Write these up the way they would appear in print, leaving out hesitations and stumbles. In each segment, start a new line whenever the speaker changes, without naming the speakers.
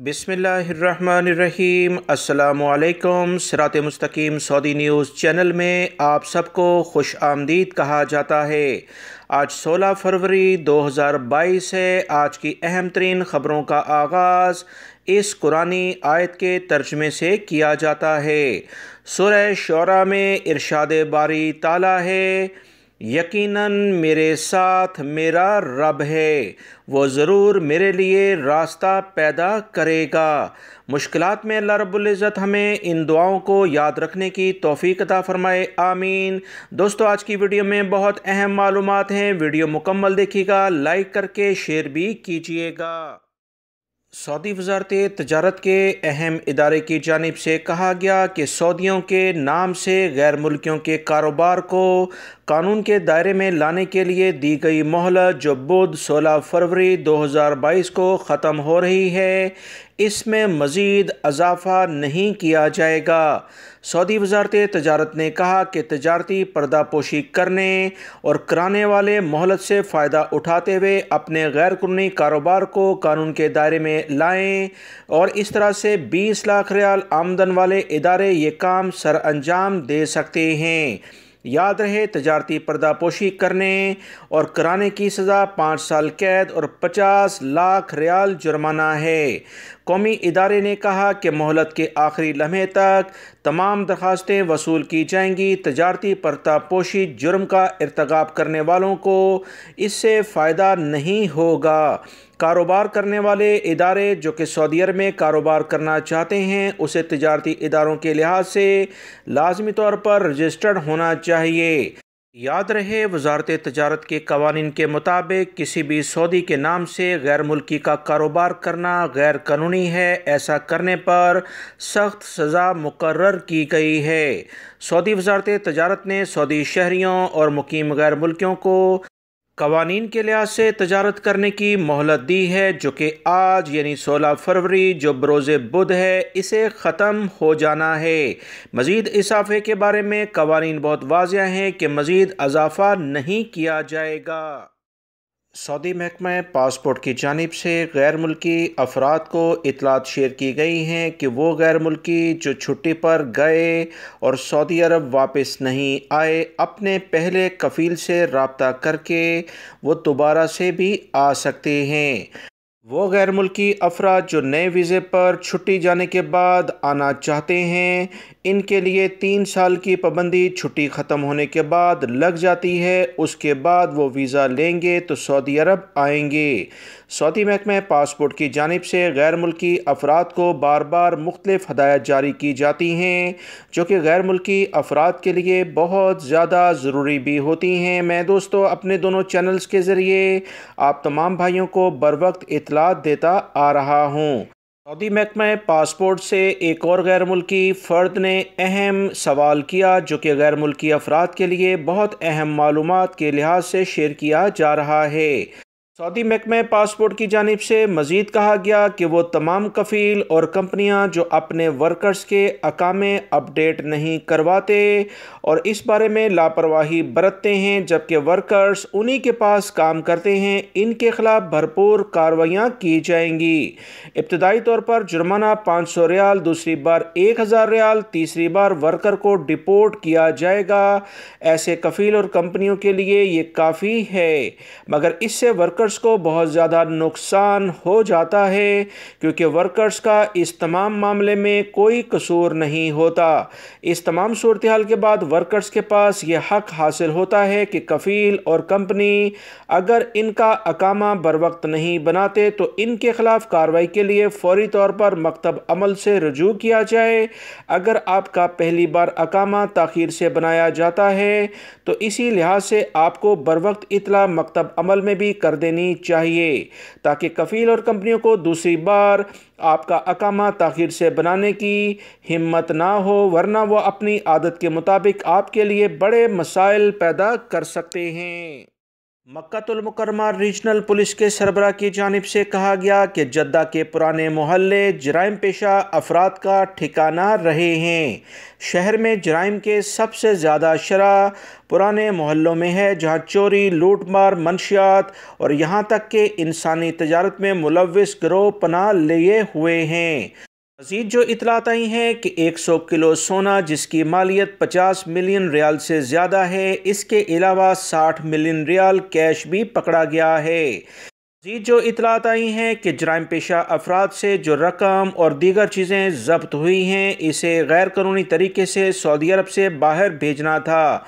बिस्मिल्लाहिर्रहमानिर्रहीम। अस्सलामुअलैकुम। सिरात मुस्तकीम सऊदी न्यूज़ चैनल में आप सबको खुश आमदीद कहा जाता है। आज 16 फरवरी 2022 है। आज की अहम तरीन ख़बरों का आगाज़ इस कुरानी आयत के तर्जमे से किया जाता है। सूरह शोरा में इरशाद बारी ताला है, यकीनन मेरे साथ मेरा रब है, वो ज़रूर मेरे लिए रास्ता पैदा करेगा। मुश्किलात में अल्लाह रब्बुल इज़्ज़त हमें इन दुआओं को याद रखने की तौफ़ीक अता फ़रमाए, आमीन। दोस्तों, आज की वीडियो में बहुत अहम मालूमात हैं। वीडियो मुकम्मल देखिएगा, लाइक करके शेयर भी कीजिएगा। सऊदी वज़ारत तजारत के अहम इदारे की जानिब से कहा गया कि सऊदियों के नाम से गैर मुल्कियों के कारोबार को कानून के दायरे में लाने के लिए दी गई मोहलत जो बुध 16 फरवरी 2022 को ख़त्म हो रही है, इसमें मज़ीद इजाफ़ा नहीं किया जाएगा। सऊदी वज़ारत तजारत ने कहा कि तजारती पर्दापोशी करने और कराने वाले मोहलत से फ़ायदा उठाते हुए अपने गैर कानूनी कारोबार को कानून के दायरे में लाएं और इस तरह से 20 लाख रियाल आमदन वाले इदारे ये काम सर अंजाम दे सकते हैं। याद रहे, तजारती पर्दापोशी करने और कराने की सज़ा 5 साल कैद और 50 लाख रियाल जुर्माना है। कौमी इदारे ने कहा कि मोहलत के आखिरी लम्हे तक तमाम दरखास्तें वसूल की जाएंगी। तजारती पर्दापोशी जुर्म का इर्तिकाब करने वालों को इससे फ़ायदा नहीं होगा। कारोबार करने वाले इदारे जो कि सऊदी अरब में कारोबार करना चाहते हैं, उसे तजारती इदारों के लिहाज से लाजमी तौर पर रजिस्टर्ड होना चाहिए। याद रहे, वज़ारत तजारत के कवानीन के मुताबिक किसी भी सऊदी के नाम से गैर मुल्की का कारोबार करना गैर कानूनी है। ऐसा करने पर सख्त सज़ा मुकर्रर की गई है। सऊदी वज़ारत तजारत ने सऊदी शहरियों और मुकीम गैर मुल्कियों को कवानीन के लिहाज से तजारत करने की मोहलत दी है, जो कि आज यानी 16 फरवरी जो बरोज़े बुध है, इसे ख़त्म हो जाना है। मज़ीद इजाफ़े के बारे में कवानीन बहुत वाज़ेह हैं कि मज़ीद इजाफ़ा नहीं किया जाएगा। सऊदी महकमा पासपोर्ट की जानिब से गैर मुल्की अफराद को इतलात शेयर की गई हैं कि वो गैर मुल्की जो छुट्टी पर गए और सऊदी अरब वापस नहीं आए, अपने पहले कफ़ील से रब्ता करके वो दोबारा से भी आ सकते हैं। वो गैर मुल्की अफराद जो नए वीज़े पर छुट्टी जाने के बाद आना चाहते हैं, इनके लिए 3 साल की पाबंदी छुट्टी ख़त्म होने के बाद लग जाती है। उसके बाद वो वीज़ा लेंगे तो सऊदी अरब आएंगे। सऊदी महकमा पासपोर्ट की जानिब से गैर मुल्की अफराद को बार बार मुख्तलिफ़ हदायत जारी की जाती हैं, जो कि गैर मुल्की अफराद के लिए बहुत ज़्यादा ज़रूरी भी होती हैं। मैं दोस्तों अपने दोनों चैनल्स के ज़रिए आप तमाम भाइयों को बर वक्त इतलात देता आ रहा हूँ। सऊदी महकमा पासपोर्ट से एक और गैर मुल्की फ़र्द ने अहम सवाल किया, जो कि गैर मुल्की अफराद के लिए बहुत अहम मालूमात के लिहाज से शेयर किया जा रहा है। सऊदी महकमा पासपोर्ट की जानिब से मज़ीद कहा गया कि वो तमाम कफ़ील और कंपनियां जो अपने वर्कर्स के अकामे अपडेट नहीं करवाते और इस बारे में लापरवाही बरतते हैं जबकि वर्कर्स उन्हीं के पास काम करते हैं, इनके ख़िलाफ़ भरपूर कार्रवाइयाँ की जाएंगी। इब्तदाई तौर पर जुर्माना 500 रियाल, दूसरी बार 1000 रियाल, तीसरी बार वर्कर को डिपोर्ट किया जाएगा। ऐसे कफ़ील और कंपनियों के लिए ये काफ़ी है, मगर इससे वर्कर को बहुत ज़्यादा नुकसान हो जाता है क्योंकि वर्कर्स का इस तमाम मामले में कोई कसूर नहीं होता। इस तमाम सूरत हाल के बाद वर्कर्स के पास यह हक हासिल होता है कि कफ़ील और कंपनी अगर इनका अकामा बर वक्त नहीं बनाते तो इनके ख़िलाफ़ कार्रवाई के लिए फ़ौरी तौर पर मकतब अमल से रुजू किया जाए। अगर आपका पहली बार अकामा ताख़ीर से बनाया जाता है तो इसी लिहाज से आपको बर वक्त इतला मकतब अमल में भी कर देनी चाहिए, ताकि कफ़ील और कंपनियों को दूसरी बार आपका अकामा ताख़ीर से बनाने की हिम्मत ना हो, वरना वो अपनी आदत के मुताबिक आपके लिए बड़े मसाइल पैदा कर सकते हैं। मक्कातुल मुकर्रमा रीजनल पुलिस के सरबराह की जानिब से कहा गया कि जद्दा के पुराने मोहल्ले जराइम पेशा अफराद का ठिकाना रहे हैं। शहर में जराइम के सबसे ज़्यादा शरह पुराने मोहल्लों में है, जहां चोरी, लूटमार, मंशियात और यहां तक कि इंसानी तजारत में मुलव्विस गिरोह पनाह लिए हुए हैं। मज़ीद जो इतलात आई हैं कि 100 किलो सोना जिसकी मालियत 50 मिलियन रियाल से ज़्यादा है, इसके अलावा 60 मिलियन रियाल कैश भी पकड़ा गया है। मज़ीद जो इतलात आई हैं कि जराइम पेशा अफराद से जो रकम और दीगर चीज़ें ज़ब्त हुई हैं, इसे गैर कानूनी तरीके से सऊदी अरब से बाहर भेजना था।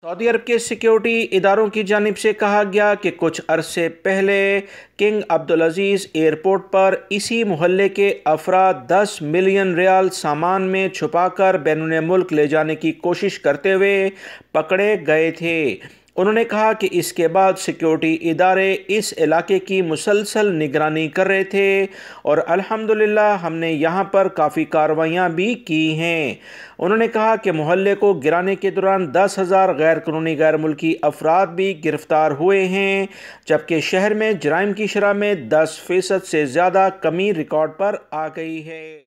सऊदी अरब के सिक्योरिटी इदारों की जानिब से कहा गया कि कुछ अरसे पहले किंग अब्दुल अजीज़ एयरपोर्ट पर इसी मोहल्ले के अफराद 10 मिलियन रियाल सामान में छुपाकर बैरून मुल्क ले जाने की कोशिश करते हुए पकड़े गए थे। उन्होंने कहा कि इसके बाद सिक्योरिटी इदारे इस इलाके की मुसलसल निगरानी कर रहे थे और अल्हम्दुलिल्लाह हमने यहाँ पर काफ़ी कार्रवाइयाँ भी की हैं। उन्होंने कहा कि मोहल्ले को गिराने के दौरान 10,000 गैर कानूनी गैर मुल्की अफराद भी गिरफ्तार हुए हैं, जबकि शहर में जराइम की शरह में 10% से ज़्यादा कमी रिकॉर्ड पर आ गई है।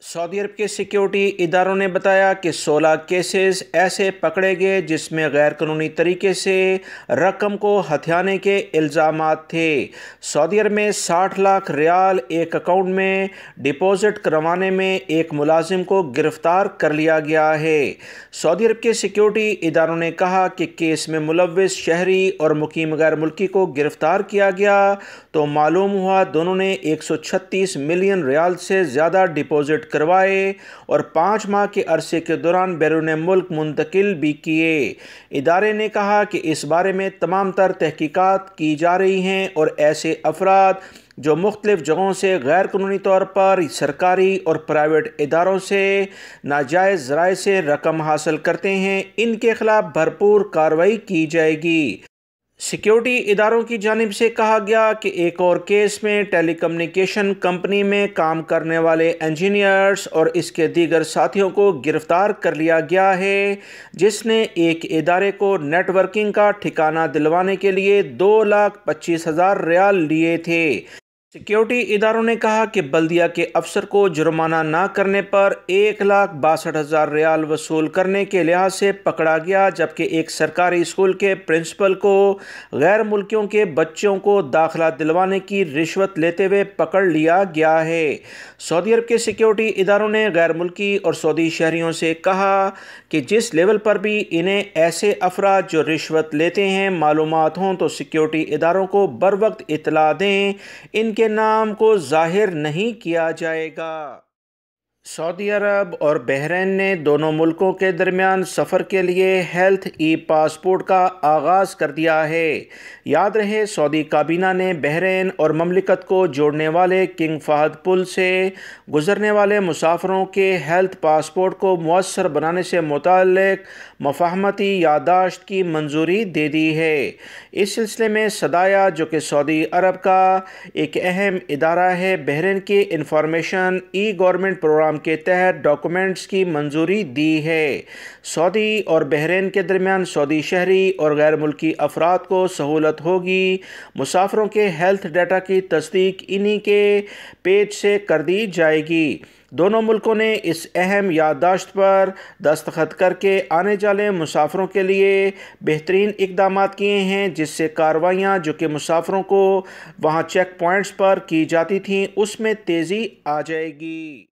सऊदी अरब के सिक्योरिटी इदारों ने बताया कि 16 केसेस ऐसे पकड़े गए जिसमें गैर कानूनी तरीके से रकम को हथियाने के इल्ज़ामात थे। सऊदी अरब में 60 लाख रियाल एक अकाउंट में डिपॉजिट करवाने में एक मुलाजिम को गिरफ्तार कर लिया गया है। सऊदी अरब के सिक्योरिटी इदारों ने कहा कि केस में मुलव्विस शहरी और मुकीम गैर मुल्की को गिरफ्तार किया गया तो मालूम हुआ दोनों ने 136 मिलियन रियाल से ज़्यादा डिपॉजिट करवाए और 5 माह के अरसे के दौरान बैरून मुल्क मुंतकिल भी किए। इदारे ने कहा कि इस बारे में तमाम तर तहकीकात की जा रही हैं और ऐसे अफराद जो मुख्तलिफ जगहों से गैर कानूनी तौर पर सरकारी और प्राइवेट इदारों से नाजायज़ ज़राए से रकम हासिल करते हैं, इनके खिलाफ भरपूर कार्रवाई की जाएगी। सिक्योरिटी इदारों की जानिब से कहा गया कि एक और केस में टेलीकम्युनिकेशन कंपनी में काम करने वाले इंजीनियर्स और इसके दीगर साथियों को गिरफ्तार कर लिया गया है, जिसने एक इदारे को नेटवर्किंग का ठिकाना दिलवाने के लिए 2,25,000 रियाल लिए थे। सिक्योरिटी इदारों ने कहा कि बल्दिया के अफसर को जुर्माना ना करने पर 1,62,000 रियाल वसूल करने के लिहाज से पकड़ा गया, जबकि एक सरकारी स्कूल के प्रिंसिपल को गैर मुल्कियों के बच्चों को दाखिला दिलवाने की रिश्वत लेते हुए पकड़ लिया गया है। सऊदी अरब के सिक्योरिटी इदारों ने गैर मुल्की और सऊदी शहरियों से कहा कि जिस लेवल पर भी इन्हें ऐसे अफराद जो रिश्वत लेते हैं मालूमात हों तो सिक्योरिटी इदारों को बर वक्त इतला दें, इनके नाम को जाहिर नहीं किया जाएगा। सऊदी अरब और बहरीन ने दोनों मुल्कों के दरमियान सफ़र के लिए हेल्थ ई पासपोर्ट का आगाज़ कर दिया है। याद रहे, सऊदी काबीना ने बहरीन और ममलिकत को जोड़ने वाले किंग फहद पुल से गुज़रने वाले मुसाफिरों के हेल्थ पासपोर्ट को मुअस्सर बनाने से मुताल्लिक मफाहमती याददाश्त की मंजूरी दे दी है। इस सिलसिले में सदाया, जो कि सऊदी अरब का एक अहम इदारा है, बहरीन के इंफॉर्मेशन ई गवर्नमेंट प्रोग्राम के तहत डॉक्यूमेंट्स की मंजूरी दी है। सऊदी और बहरीन के दरमियान सऊदी शहरी और गैर मुल्की अफराद को सहूलत होगी। मुसाफिरों के हेल्थ डाटा की तस्दीक इन्हीं के पेज से कर दी जाएगी। दोनों मुल्कों ने इस अहम याददाश्त पर दस्तखत करके आने जाने मुसाफिरों के लिए बेहतरीन इक़दाम किए हैं, जिससे कार्रवाइयाँ जो कि मुसाफिरों को वहाँ चेक पॉइंट्स पर की जाती थीं उसमें तेज़ी आ जाएगी।